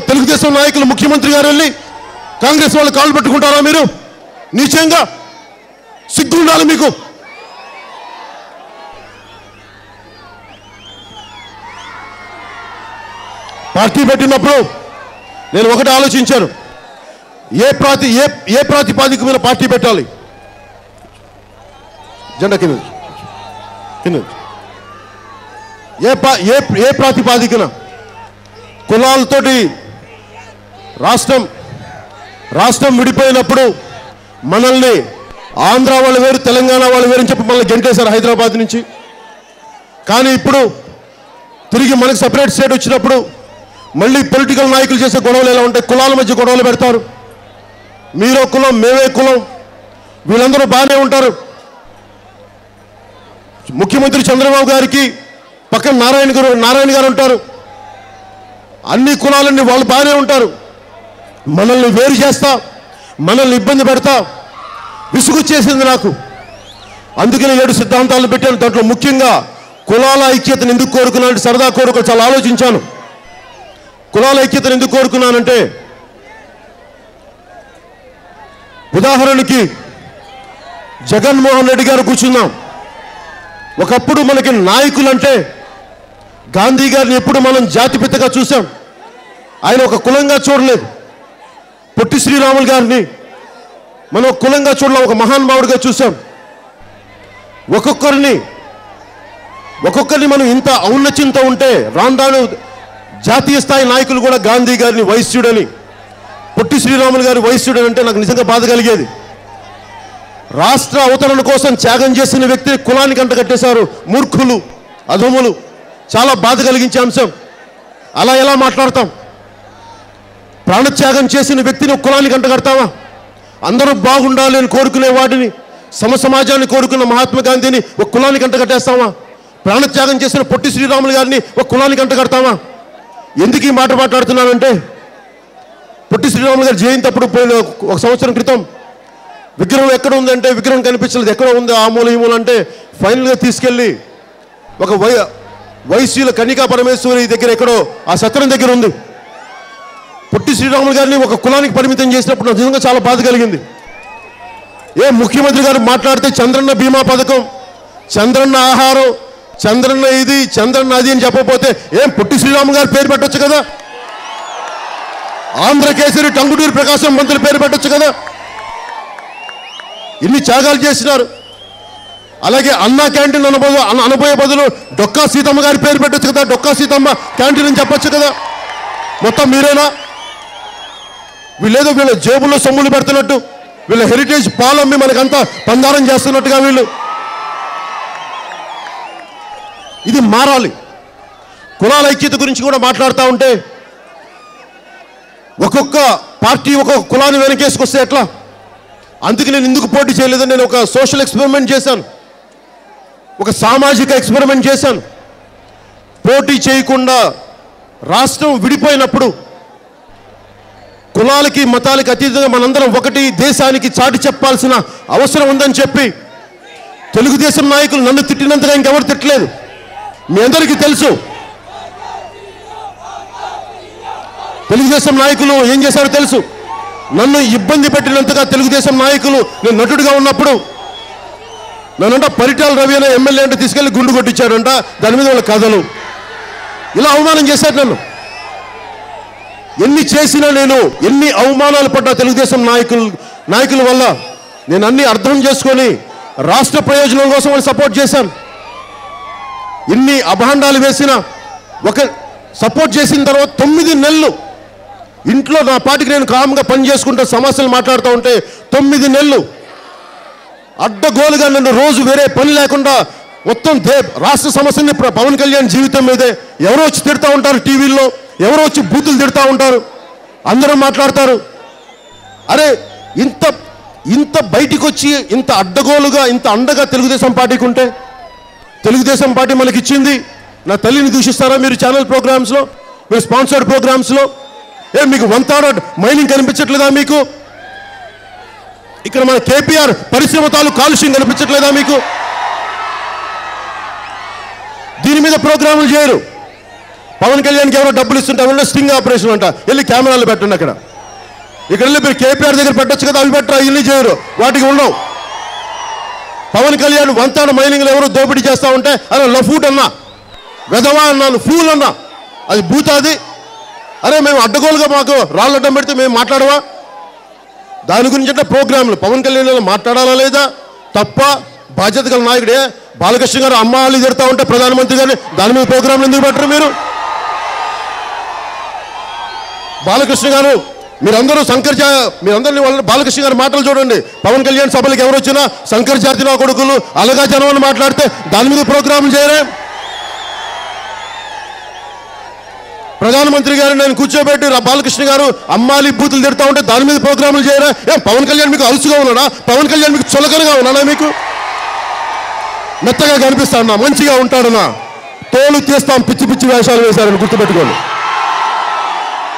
తెలుగుదేశం నాయకులు ముఖ్యమంత్రి గారు వెళ్ళి కాంగ్రెస్ వాళ్ళు కాళ్ళు పట్టుకుంటారా? మీరు నీచంగా సిగ్గుండాలి మీకు. పార్టీ పెట్టినప్పుడు నేను ఒకటి ఆలోచించాను, ఏ ప్రాతిపాదిక మీద పార్టీ పెట్టాలి. జెండా కింద ఏ ప్రాతిపాదికన కులాలతోటి రాష్ట్రం విడిపోయినప్పుడు మనల్ని ఆంధ్ర వాళ్ళు వేరు, తెలంగాణ వాళ్ళు వేరు అని చెప్పి మనల్ని గెంటేశారు హైదరాబాద్ నుంచి. కానీ ఇప్పుడు తిరిగి మనకు సపరేట్ స్టేట్ వచ్చినప్పుడు మళ్ళీ పొలిటికల్ నాయకులు చేసే గొడవలు ఎలా ఉంటాయి? కులాల మధ్య గొడవలు పెడతారు. మీరో కులం, మేమే కులం, వీళ్ళందరూ బాగానే ఉంటారు. ముఖ్యమంత్రి చంద్రబాబు గారికి పక్కన నారాయణ గారు ఉంటారు. అన్ని కులాలన్నీ వాళ్ళు బాగానే ఉంటారు. మనల్ని వేరు చేస్తా, మనల్ని ఇబ్బంది పెడతా విసుగు చేసింది నాకు. అందుకని 7 సిద్ధాంతాలు పెట్టాను. దాంట్లో ముఖ్యంగా కులాల ఐక్యతను ఎందుకు కోరుకున్నానంటే, సరదా కోరుకు చాలా ఆలోచించాను. కులాల ఐక్యతను ఎందుకు కోరుకున్నానంటే, ఉదాహరణకి జగన్మోహన్ రెడ్డి గారు కూర్చున్నాం. ఒకప్పుడు మనకి నాయకులంటే గాంధీ గారిని ఎప్పుడు మనం జాతిపితగా చూసాం. ఆయన ఒక కులంగా చూడలేదు. పొట్టి శ్రీరాములు గారిని మనం కులంగా చూడలేం, ఒక మహానుభావుడిగా చూసాం. ఒక్కొక్కరిని మనం ఇంత ఔన్నత్యంతో ఉంటే రాను జాతీయ స్థాయి నాయకులు కూడా గాంధీ గారిని వైశ్యుడని, పొట్టి శ్రీరాములు గారి వైశ్యుడని అంటే నాకు నిజంగా బాధ కలిగేది. రాష్ట్ర అవతరణ కోసం త్యాగం చేసిన వ్యక్తిని కులానికి అంటగట్టేశారు మూర్ఖులు, అధములు. చాలా బాధ కలిగించే అంశం. అలా ఎలా మాట్లాడతాం? ప్రాణత్యాగం చేసిన వ్యక్తిని కులానికి అంటగడతావా? అందరూ బాగుండాలి అని కోరుకునే వాడిని, సమాజాన్ని కోరుకున్న మహాత్మా గాంధీని ఒక కులానికి అంటగట్టేస్తావా? ప్రాణత్యాగం చేసిన పొట్టి శ్రీరాములు గారిని ఒక కులానికి అంటగడతావా? ఎందుకు ఈ మాట మాట్లాడుతున్నానంటే, పొట్టి శ్రీరాములు గారి జయంతి అప్పుడు పోయిన 1 సంవత్సరం క్రితం విగ్రహం ఎక్కడ ఉందంటే విగ్రహం కనిపించలేదు. ఎక్కడ ఉంది ఆ మూల ఈ మూల అంటే ఫైనల్గా తీసుకెళ్ళి ఒక వైశ్యుల కన్నికా పరమేశ్వరి దగ్గర ఎక్కడో ఆ సత్రం దగ్గర ఉంది. పొట్టి శ్రీరాములు గారిని ఒక కులానికి పరిమితం చేసినప్పుడు నాకు నిజంగా చాలా బాధ కలిగింది. ముఖ్యమంత్రి గారు మాట్లాడితే చంద్రన్న బీమా పథకం, చంద్రన్న ఆహారం, చంద్రన్న ఇది, చంద్రన్న అది అని చెప్పకపోతే పొట్టి శ్రీరాములు గారి పేరు పెట్టొచ్చు కదా? ఆంధ్రకేసరి టంగుటూరి ప్రకాశం మంత్రుల పేరు పెట్టొచ్చు కదా? ఇన్ని త్యాగాలు చేసినారు. అలాగే అన్నా క్యాంటీన్ అనబోయే బదులు డొక్కా సీతమ్మ గారి పేరు పెట్టొచ్చు కదా? డొక్కా సీతమ్మ క్యాంటీన్ అని చెప్పొచ్చు కదా? మొత్తం మీరేనా? వీళ్ళేదో వీళ్ళ జేబుల్లో సొమ్ములు పెడుతున్నట్టు, వీళ్ళ హెరిటేజ్ పాలమ్మి మనకంతా పందారం చేస్తున్నట్టుగా వీళ్ళు. ఇది మారాలి. కులాల ఐక్యత గురించి కూడా మాట్లాడుతూ ఉంటే ఒక్కొక్క పార్టీ ఒక్కొక్క కులాన్ని వెనకేసుకొస్తే ఎట్లా? అందుకే నేను ఎందుకు పోటీ చేయలేదని నేను ఒక సోషల్ ఎక్స్పెరిమెంట్ చేశాను, ఒక సామాజిక ఎక్స్పెరిమెంట్ చేశాను. పోటీ చేయకుండా రాష్ట్రం విడిపోయినప్పుడు కులాలకి మతాలకి అతీతంగా మనందరం ఒకటి దేశానికి చాటి చెప్పాల్సిన అవసరం ఉందని చెప్పి తెలుగుదేశం నాయకులు నన్ను తిట్టినంతగా ఇంకెవరు తిట్టలేదు. మీ అందరికీ తెలుసు తెలుగుదేశం నాయకులు ఏం చేశారో తెలుసు. నన్ను ఇబ్బంది పెట్టినంతగా తెలుగుదేశం నాయకులు, నేను నటుడిగా ఉన్నప్పుడు నన్నంట పరిటాల రవి అనే ఎమ్మెల్యే అంటే తీసుకెళ్లి గుండు కొట్టించాడంట. దాని మీద వాళ్ళ కథలు ఇలా అవమానం చేశారు నన్ను. ఎన్ని చేసినా నేను ఎన్ని అవమానాలు పడ్డా తెలుగుదేశం నాయకుల వల్ల నేను అన్ని అర్థం చేసుకొని రాష్ట్ర ప్రయోజనం కోసం వాళ్ళు సపోర్ట్ చేశాను. ఎన్ని అభాండాలు వేసినా ఒక సపోర్ట్ చేసిన తర్వాత 9 నెలలు ఇంట్లో నా పాటికి నేను కామ్గా పని చేసుకుంటూ సమస్యలు మాట్లాడుతూ ఉంటే 9 నెలలు అడ్డగోలుగా నన్ను రోజు వేరే పని లేకుండా మొత్తం రాష్ట్ర సమస్యని పవన్ కళ్యాణ్ జీవితం మీదే ఎవరో వచ్చి తిడతా ఉంటారు, టీవీల్లో ఎవరో వచ్చి బూతులు తిడతా ఉంటారు, అందరూ మాట్లాడతారు. అరే ఇంత బయటికి వచ్చి ఇంత అడ్డగోలుగా ఇంత అండగా తెలుగుదేశం పార్టీకి ఉంటే, తెలుగుదేశం పార్టీ మనకి ఇచ్చింది. నా తల్లిని దూషిస్తారా మీరు ఛానల్ ప్రోగ్రామ్స్లో, మీరు స్పాన్సర్డ్ ప్రోగ్రామ్స్లో? మీకు వంతాడ మైనింగ్ కనిపించట్లేదా? మీకు ఇక్కడ మన కేపీఆర్ పరిశ్రమ తాలూకు కాలుష్యం కనిపించట్లేదా మీకు? దీని మీద ప్రోగ్రాములు చేయరు. పవన్ కళ్యాణ్కి ఎవరో డబ్బులు ఇస్తుంటే అవి స్టింగ్ ఆపరేషన్ అంట, వెళ్ళి కెమెరాలు పెట్టండి అక్కడ. ఇక్కడ వెళ్ళి మీరు కేపీఆర్ దగ్గర పెట్టచ్చు కదా, అవి పెట్టరా, ఇల్లు చేయరు, వాటికి ఉండవు. పవన్ కళ్యాణ్ వంతాడ మైనింగ్లు ఎవరు దోపిడీ చేస్తూ ఉంటే అరే లఫూట్ అన్నా, వెధవా అన్నాను, ఫూల్ అన్నా, అది భూతాది. అరే మేము అడ్డగోలుగా మాకు రాళ్ళడ్డం పెడితే మేము మాట్లాడవా? దాని గురించి అంటే ప్రోగ్రాంలు పవన్ కళ్యాణ్ మాట్లాడాలా లేదా? తప్ప బాధ్యత గల నాయకుడే బాలకృష్ణ గారు అమ్మ వాళ్ళు తిడతా ఉంటే ప్రధానమంత్రి గారిని దాని మీద ప్రోగ్రాంలు ఎందుకు పెట్టరు మీరు? బాలకృష్ణ గారు మీరందరూ మీరందరినీ వాళ్ళ బాలకృష్ణ గారి మాటలు చూడండి. పవన్ కళ్యాణ్ సభలకు ఎవరు వచ్చినా శంకర్ జాతి నా కొడుకులు అలగా జనం అని మాట్లాడితే దాని మీద ప్రోగ్రాంలు చేయరే? ప్రధానమంత్రి గారు నేను కూర్చోబెట్టి బాలకృష్ణ గారు అమ్మాలి బూతులు తిడతా ఉంటే దాని మీద ప్రోగ్రాములు చేయరా? పవన్ కళ్యాణ్ మీకు అలుసుగా ఉన్నాడా? పవన్ కళ్యాణ్ మీకు చులకనగా ఉన్నాడా? మీకు మెత్తగా కనిపిస్తాడన్నా, మంచిగా ఉంటాడన్నా, తోలు తీస్తాం పిచ్చి పిచ్చి వేషాలు వేశారని గుర్తుపెట్టుకోండి.